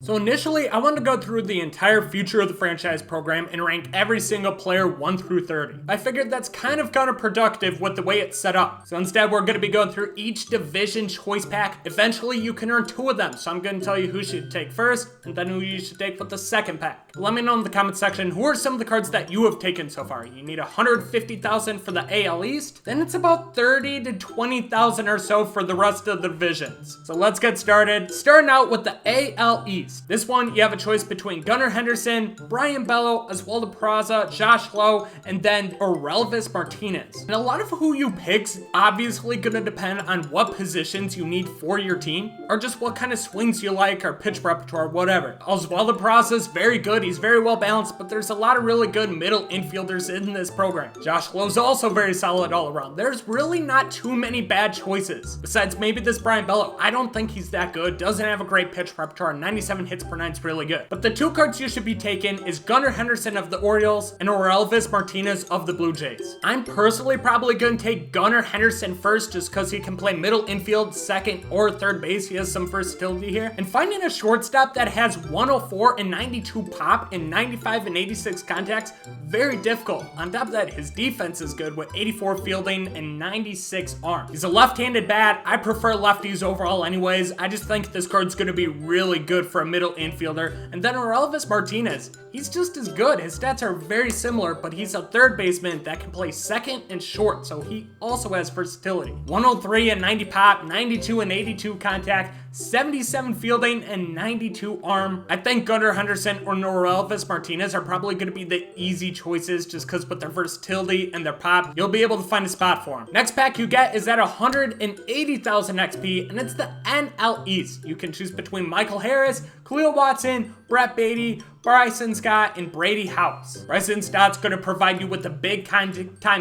So initially, I wanted to go through the entire future of the franchise program and rank every single player 1 through 30. I figured that's kind of counterproductive with the way it's set up. So instead, we're going to be going through each division choice pack. Eventually, you can earn 2 of them. So I'm going to tell you who you should take first, and then who you should take with the second pack. Let me know in the comment section, who are some of the cards that you have taken so far? You need 150,000 for the AL East, then it's about 30 to 20,000 or so for the rest of the divisions. So let's get started. Starting out with the AL East. This one, you have a choice between Gunnar Henderson, Brian Bello, Oswaldo Peraza, Josh Lowe, and then Orelvis Martinez. And a lot of who you pick's obviously gonna depend on what positions you need for your team, or just what kind of swings you like, or pitch repertoire, whatever. Oswaldo Peraza is very good, he's very well balanced, but there's a lot of really good middle infielders in this program. Josh Lowe's also very solid all around. There's really not too many bad choices. Besides maybe this Brian Bello, I don't think he's that good, doesn't have a great pitch repertoire, 97 hits per 9 is really good. But the 2 cards you should be taking is Gunnar Henderson of the Orioles and Orelvis Martinez of the Blue Jays. I'm personally probably going to take Gunnar Henderson first just because he can play middle infield, second, or third base. He has some versatility here. And finding a shortstop that has 104 and 92 pop and 95 and 86 contacts, very difficult. On top of that, his defense is good with 84 fielding and 96 arm. He's a left-handed bat. I prefer lefties overall anyways. I just think this card's going to be really good for a middle infielder. And then Orelvis Martinez, he's just as good. His stats are very similar, but he's a third baseman that can play second and short, so he also has versatility. 103 and 90 pop, 92 and 82 contact, 77 fielding, and 92 arm. I think Gunnar Henderson or Orelvis Martinez are probably going to be the easy choices just because with their versatility and their pop, you'll be able to find a spot for them. Next pack you get is at 180,000 XP, and it's the NL East. You can choose between Michael Harris, Khalil Watson, Brett Beatty, Bryson Stott, and Brady House. Bryson Stott's going to provide you with a big time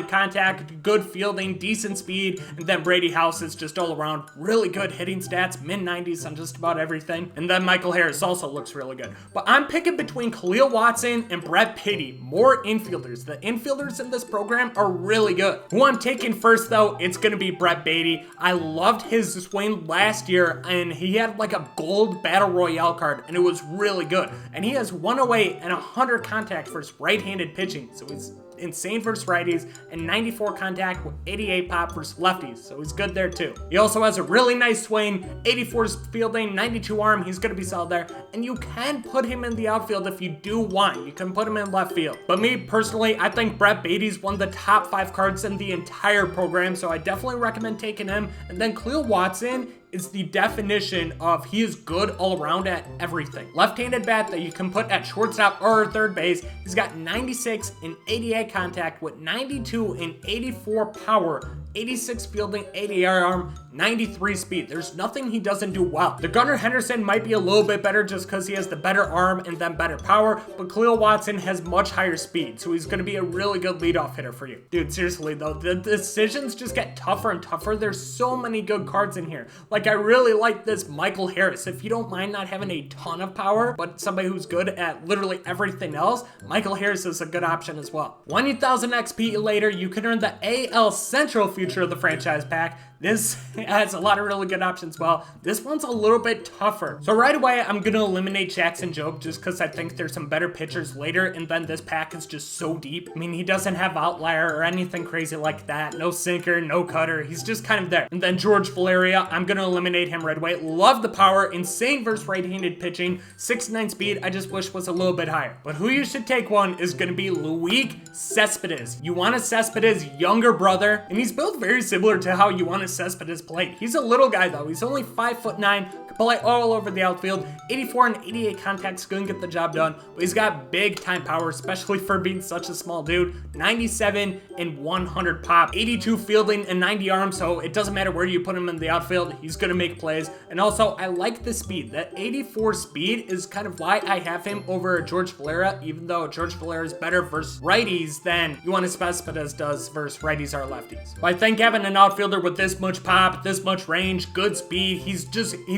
contact, good fielding, decent speed, and then Brady House is just all around really good hitting stats, mid-90s on just about everything. And then Michael Harris also looks really good. But I'm picking between Khalil Watson and Brett Beatty, more infielders. The infielders in this program are really good. Who I'm taking first though, it's going to be Brett Beatty. I loved his swing last year, and he had like a gold battle royale card, and it was really good. And he has 108 and 100 contact for his right-handed pitching, so he's insane versus righties, and 94 contact with 88 pop versus lefties, so he's good there too. He also has a really nice swing, 84 fielding, 92 arm, he's gonna be solid there, and you can put him in the outfield if you do want. You can put him in left field. But me personally, I think Brett Beatty's one of the top 5 cards in the entire program, so I definitely recommend taking him. And then Khalil Watson is the definition of he is good all around at everything. Left-handed bat that you can put at shortstop or third base. He's got 96 and 88 contact with 92 and 84 power, 86 fielding, 88 arm, 93 speed. There's nothing he doesn't do well. The Gunnar Henderson might be a little bit better just because he has the better arm and then better power, but Khalil Watson has much higher speed, so he's going to be a really good leadoff hitter for you. Dude, seriously though, the decisions just get tougher and tougher. There's so many good cards in here. Like, I really like this Michael Harris. If you don't mind not having a ton of power, but somebody who's good at literally everything else, Michael Harris is a good option as well. 20,000 XP later, you can earn the AL Central Future of the Franchise Pack. This has a lot of really good options. Well, this one's a little bit tougher. So right away, I'm going to eliminate Jackson Jobe just because I think there's some better pitchers later, and then this pack is just so deep. I mean, he doesn't have outlier or anything crazy like that. No sinker, no cutter. He's just kind of there. And then George Valeria, I'm going to eliminate him right away. Love the power, insane versus right-handed pitching, 6'9" speed. I just wish was a little bit higher. But who you should take one is going to be Luis Cespedes. You want a Cespedes younger brother, and he's built very similar to how you want a Cespedes played. He's a little guy though. He's only 5'9", can play all over the outfield. 84 and 88 contacts, gonna get the job done. But he's got big time power, especially for being such a small dude. 97 and 100 pop, 82 fielding and 90 arm. So it doesn't matter where you put him in the outfield, he's gonna make plays. And also, I like the speed. That 84 speed is kind of why I have him over George Valera, even though George Valera is better versus righties than Yoenis Cespedes does versus righties or lefties. But I think having an outfielder with this much pop, this much range, good speed, he's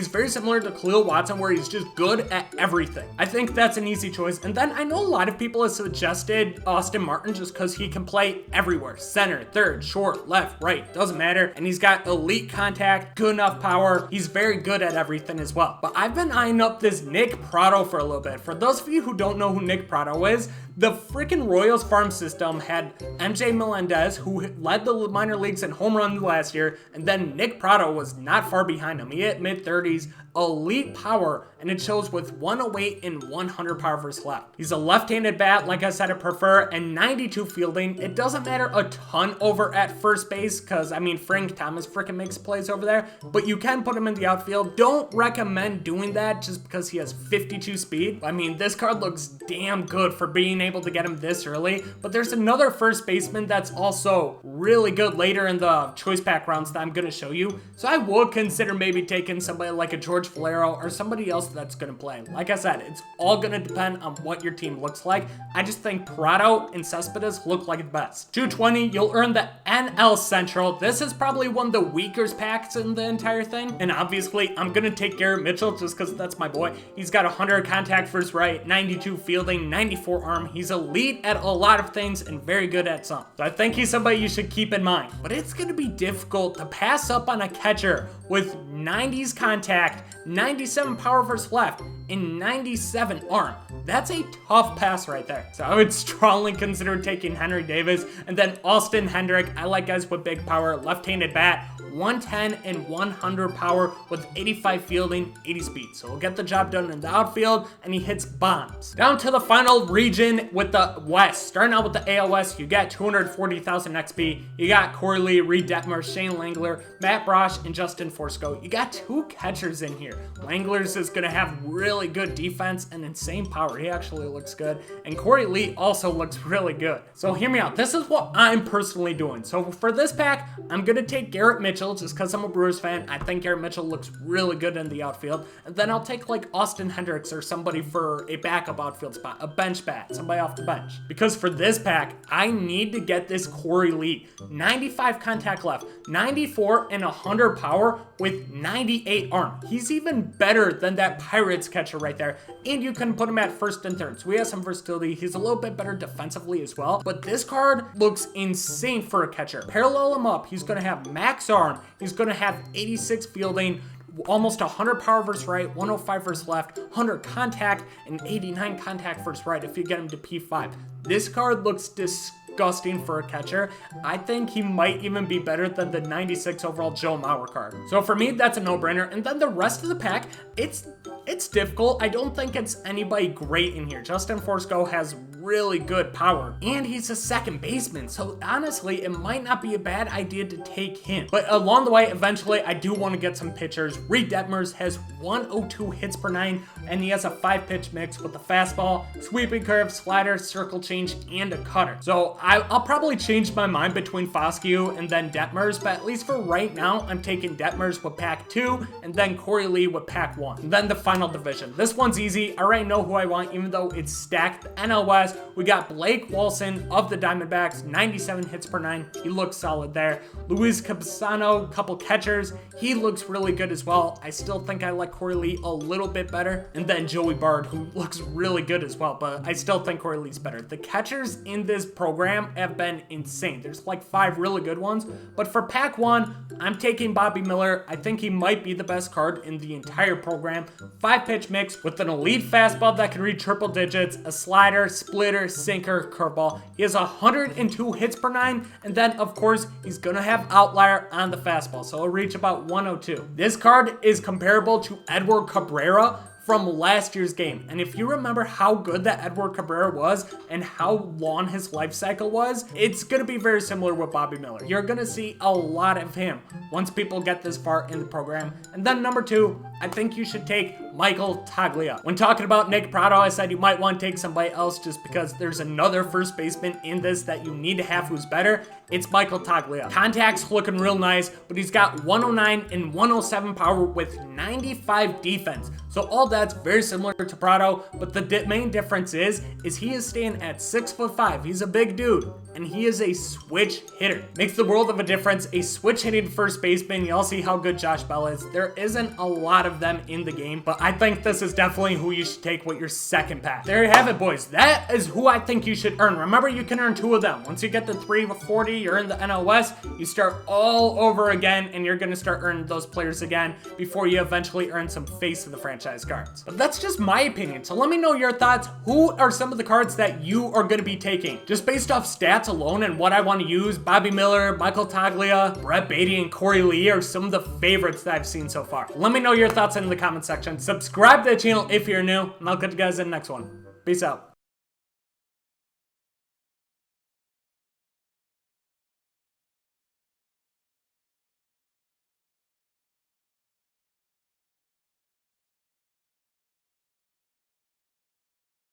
very very similar to Khalil Watson, where he's just good at everything. I think that's an easy choice. And then I know a lot of people have suggested Austin Martin just because he can play everywhere. Center, third, short, left, right, doesn't matter. And he's got elite contact, good enough power. He's very good at everything as well. But I've been eyeing up this Nick Prado for a little bit. For those of you who don't know who Nick Prado is, the freaking Royals farm system had MJ Melendez, who led the minor leagues in home runs last year, and then Nick Prado was not far behind him. He hit mid-30s, elite power, and it shows with 108 and 100 power versus left. He's a left-handed bat, like I said, I prefer, and 92 fielding. It doesn't matter a ton over at first base, because, I mean, Frank Thomas freaking makes plays over there, but you can put him in the outfield. Don't recommend doing that just because he has 52 speed. I mean, this card looks damn good for being able to get him this early, but there's another first baseman that's also really good later in the choice pack rounds that I'm going to show you. So I would consider maybe taking somebody like a George Valero or somebody else that's going to play. Like I said, it's all going to depend on what your team looks like. I just think Prado and Cespedes look like the best. 220, you'll earn the NL Central. This is probably one of the weaker packs in the entire thing. And obviously, I'm going to take Garrett Mitchell just because that's my boy. He's got 100 contact first right, 92 fielding, 94 arm. He's elite at a lot of things and very good at some. So I think he's somebody you should keep in mind. But it's going to be difficult to pass up on a catcher with 90s contact, 97 power versus left, and 97 arm. That's a tough pass right there. So I would strongly consider taking Henry Davis and then Austin Hendrick. I like guys with big power, left-handed bat, 110 and 100 power with 85 fielding, 80 speed. So he'll get the job done in the outfield and he hits bombs. Down to the final region with the West. Starting out with the AL West, you got 240,000 XP. You got Corey Lee, Reed Detmer, Shane Langler, Matt Brosh, and Justin Forsco. You got two catchers in here. Langler's is going to have really good defense and insane power. He actually looks good. And Corey Lee also looks really good. So hear me out. This is what I'm personally doing. So for this pack, I'm going to take Garrett Mitchell just because I'm a Brewers fan. I think Garrett Mitchell looks really good in the outfield. And then I'll take like Austin Hendricks or somebody for a backup outfield spot, a bench bat, somebody off the bench. Because for this pack, I need to get this Corey Lee. 95 contact left, 94 and 100 power with 98 arm. He's even better than that Pirates catcher right there. And you can put him at first and third. So he has some versatility. He's a little bit better defensively as well. But this card looks insane for a catcher. Parallel him up. He's going to have max arm. He's going to have 86 fielding, almost 100 power versus right, 105 versus left, 100 contact, and 89 contact versus right if you get him to P5. This card looks disgusting for a catcher. I think he might even be better than the 96 overall Joe Mauer card. So for me, that's a no-brainer. And then the rest of the pack, it's difficult. I don't think it's anybody great in here. Justin Forsco has really good power, and he's a second baseman, so honestly, it might not be a bad idea to take him. But along the way, eventually, I do want to get some pitchers. Reed Detmers has 102 hits per 9, and he has a 5-pitch mix with a fastball, sweeping curve, slider, circle change, and a cutter. So I'll probably change my mind between Foscue and then Detmers, but at least for right now, I'm taking Detmers with pack 2, and then Corey Lee with pack 1. And then the final division. This one's easy. I already know who I want, even though it's stacked. The NL West, we got Blake Wilson of the Diamondbacks, 97 hits per 9. He looks solid there. Luis Campusano, couple catchers. He looks really good as well. I still think I like Corey Lee a little bit better. And then Joey Bard, who looks really good as well, but I still think Corey Lee's better. The catchers in this program have been insane. There's like 5 really good ones, but for pack 1, I'm taking Bobby Miller. I think he might be the best card in the entire program. 5-pitch mix with an elite fastball that can reach triple digits, a slider, splitter, sinker, curveball. He has 102 hits per 9, and then of course he's gonna have outlier on the fastball, so he'll reach about 102. This card is comparable to Edward Cabrera from last year's game. And if you remember how good that Edward Cabrera was and how long his life cycle was, it's going to be very similar with Bobby Miller. You're going to see a lot of him once people get this far in the program. And then number 2, I think you should take Michael Toglia. When talking about Nick Prado, I said you might want to take somebody else just because there's another first baseman in this that you need to have who's better. It's Michael Toglia. Contact's looking real nice, but he's got 109 and 107 power with 95 defense. So all that's very similar to Prado, but the main difference is he is staying at 6'5". He's a big dude, and he is a switch hitter. Makes the world of a difference. A switch hitting first baseman. Y'all see how good Josh Bell is. There isn't a lot of them in the game, but I think this is definitely who you should take with your second pack. There you have it, boys. That is who I think you should earn. Remember, you can earn 2 of them. Once you get the 340, you're in the NLS, you start all over again, and you're gonna start earning those players again before you eventually earn some face of the franchise cards. But that's just my opinion, so let me know your thoughts. Who are some of the cards that you are gonna be taking? Just based off stats alone and what I want to use, Bobby Miller, Michael Toglia, Brett Beatty, and Corey Lee are some of the favorites that I've seen so far. Let me know your thoughts in the comment section. Subscribe to the channel if you're new, and I'll catch you guys in the next one. Peace out.